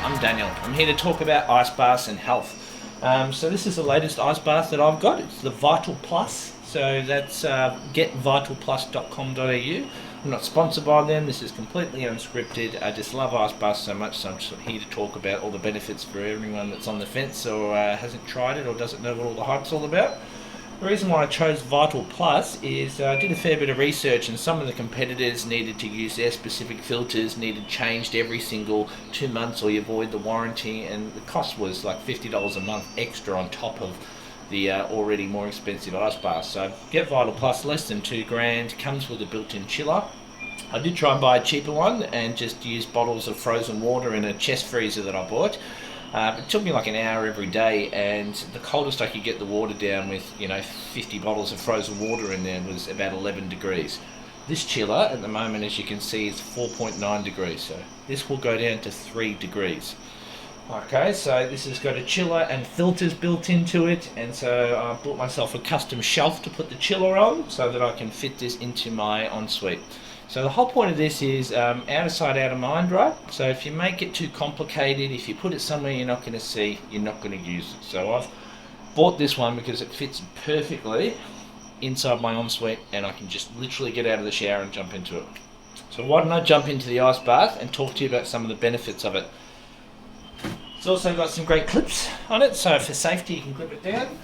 I'm Daniel. I'm here to talk about ice baths and health. So this is the latest ice bath that I've got. It's the Vital Plus. So that's getvitalplus.com.au. I'm not sponsored by them. This is completely unscripted. I just love ice baths so much, so I'm just here to talk about all the benefits for everyone that's on the fence or hasn't tried it or doesn't know what all the hype's all about. The reason why I chose Vital Plus is I did a fair bit of research, and some of the competitors needed to use their specific filters, needed changed every single 2 months or you void the warranty, and the cost was like $50 a month extra on top of the already more expensive ice bath. So get Vital Plus, less than $2,000, comes with a built-in chiller. I did try and buy a cheaper one and just use bottles of frozen water in a chest freezer that I bought. It took me like an hour every day, and the coldest I could get the water down with, 50 bottles of frozen water in there was about 11 degrees. This chiller at the moment, as you can see, is 4.9 degrees, so this will go down to 3 degrees. Okay, so this has got a chiller and filters built into it, and so I bought myself a custom shelf to put the chiller on so that I can fit this into my ensuite. So the whole point of this is out of sight, out of mind, right? So if you make it too complicated, if you put it somewhere you're not going to see, you're not going to use it. So I've bought this one because it fits perfectly inside my ensuite, and I can just literally get out of the shower and jump into it. So why don't I jump into the ice bath and talk to you about some of the benefits of it. It's also got some great clips on it, so for safety you can clip it down.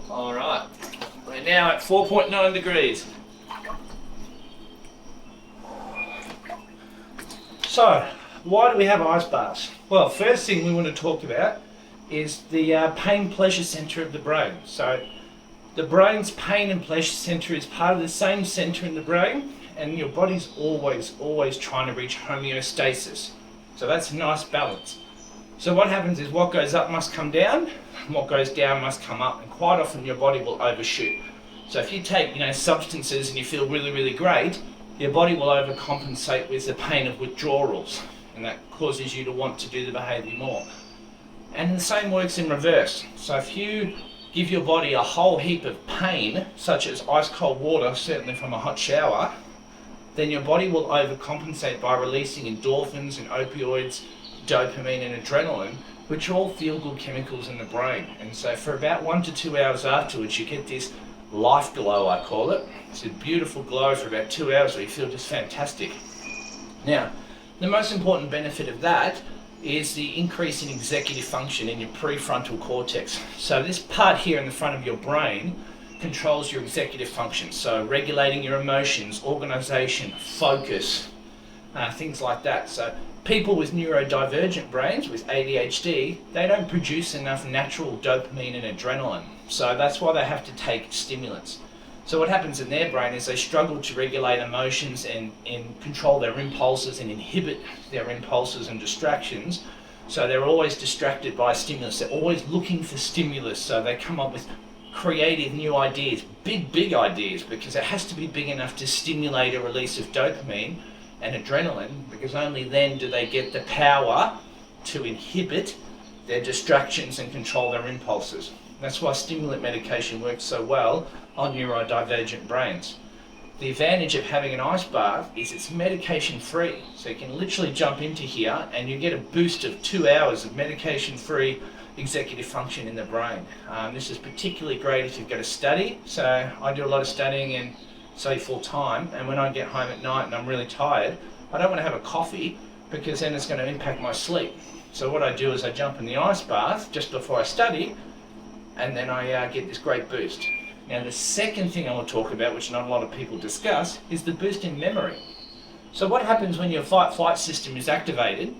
Alright, we're now at 4.9 degrees. So, why do we have ice baths? Well, first thing we want to talk about is the pain pleasure center of the brain. So, the brain's pain and pleasure center is part of the same center in the brain, and your body's always trying to reach homeostasis. So that's a nice balance. So what happens is what goes up must come down, and what goes down must come up, and quite often your body will overshoot. So if you take substances and you feel really great, your body will overcompensate with the pain of withdrawals, and that causes you to want to do the behaviour more. And the same works in reverse. So if you give your body a whole heap of pain, such as ice cold water, certainly from a hot shower, then your body will overcompensate by releasing endorphins and opioids, dopamine and adrenaline, which are all feel-good chemicals in the brain. And so for about 1 to 2 hours afterwards, you get this life glow, I call it. It's a beautiful glow for about 2 hours where you feel just fantastic. Now, the most important benefit of that is the increase in executive function in your prefrontal cortex. So this part here in the front of your brain controls your executive function. So regulating your emotions, organization, focus, things like that. So people with neurodivergent brains, with ADHD, they don't produce enough natural dopamine and adrenaline. So that's why they have to take stimulants. So what happens in their brain is they struggle to regulate emotions and control their impulses and inhibit their impulses and distractions. So they're always distracted by stimulus. They're always looking for stimulus. So they come up with creative new ideas, big ideas, because it has to be big enough to stimulate a release of dopamine and adrenaline, because only then do they get the power to inhibit their distractions and control their impulses. That's why stimulant medication works so well on neurodivergent brains. The advantage of having an ice bath is it's medication free, so you can literally jump into here and you get a boost of 2 hours of medication free executive function in the brain. This is particularly great if you've got to study. So I do a lot of studying and say full time, and when I get home at night and I'm really tired, I don't want to have a coffee because then it's going to impact my sleep. So what I do is I jump in the ice bath just before I study, and then I get this great boost. Now the second thing I want to talk about, which not a lot of people discuss, is the boost in memory. So what happens when your fight-flight system is activated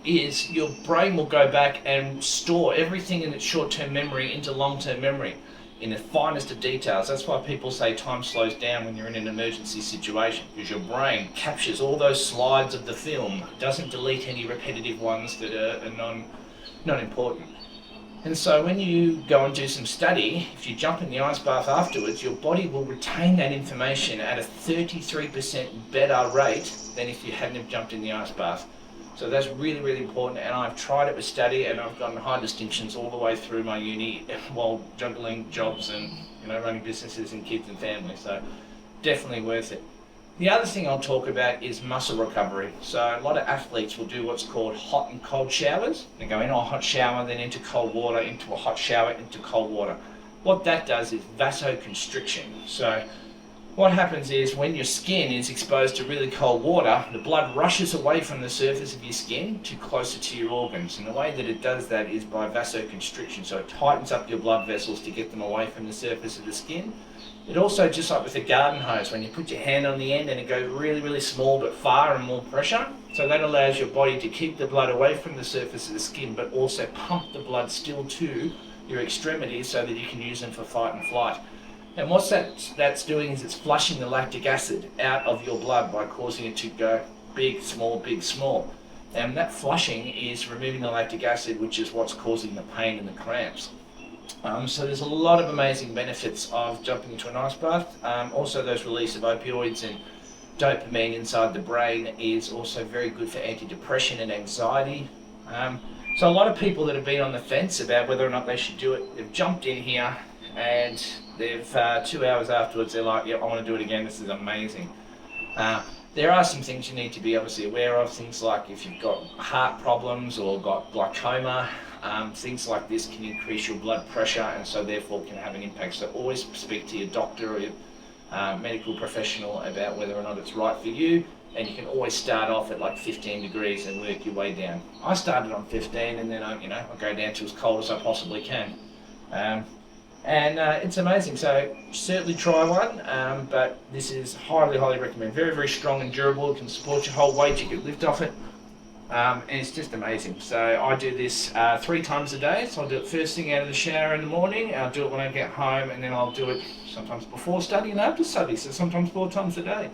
is your brain will go back and store everything in its short-term memory into long-term memory in the finest of details. That's why people say time slows down when you're in an emergency situation, because your brain captures all those slides of the film, doesn't delete any repetitive ones that are not important. And so when you go and do some study, if you jump in the ice bath afterwards, your body will retain that information at a 33% better rate than if you hadn't have jumped in the ice bath. So that's really, really important, and I've tried it with study, and I've gotten high distinctions all the way through my uni while juggling jobs and running businesses and kids and family. So definitely worth it. The other thing I'll talk about is muscle recovery. So a lot of athletes will do what's called hot and cold showers. They go into a hot shower, then into cold water, into a hot shower, into cold water. What that does is vasoconstriction. So what happens is when your skin is exposed to really cold water, the blood rushes away from the surface of your skin to closer to your organs. And the way that it does that is by vasoconstriction. So it tightens up your blood vessels to get them away from the surface of the skin. It also, just like with a garden hose, when you put your hand on the end and it goes really, really small but far and more pressure, so that allows your body to keep the blood away from the surface of the skin but also pump the blood still to your extremities so that you can use them for fight and flight. And what that's doing is it's flushing the lactic acid out of your blood by causing it to go big, small, big, small. And that flushing is removing the lactic acid, which is what's causing the pain and the cramps. So there's a lot of amazing benefits of jumping into an ice bath. Also, those release of opioids and dopamine inside the brain is also very good for antidepressant and anxiety. So a lot of people that have been on the fence about whether or not they should do it, they've jumped in here and they've 2 hours afterwards they're like, yeah, I want to do it again, this is amazing. There are some things you need to be obviously aware of, things like if you've got heart problems or got glaucoma, things like this can increase your blood pressure and so therefore can have an impact. So always speak to your doctor or your medical professional about whether or not it's right for you, and you can always start off at like 15 degrees and work your way down. I started on 15 and then I go down to as cold as I possibly can. It's amazing, so certainly try one, but this is highly, highly recommended. Very, very strong and durable, it can support your whole weight, you can lift off it, and it's just amazing. So I do this 3 times a day, so I'll do it first thing out of the shower in the morning, I'll do it when I get home, and then I'll do it sometimes before study and after study, so sometimes 4 times a day.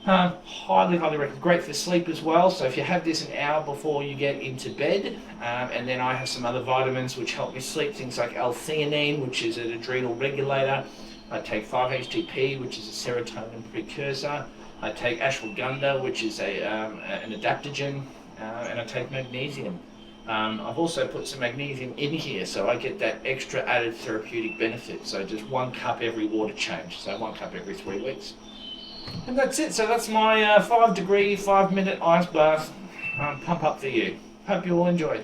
Highly, highly recommend. Great for sleep as well. So if you have this an hour before you get into bed, and then I have some other vitamins which help me sleep, things like L-theanine, which is an adrenal regulator. I take 5-HTP, which is a serotonin precursor. I take ashwagandha, which is an adaptogen, and I take magnesium. I've also put some magnesium in here, so I get that extra added therapeutic benefit. So just 1 cup every water change, so 1 cup every 3 weeks. And that's it. So that's my 5 degree, 5 minute ice bath pump up for you. Hope you all enjoyed.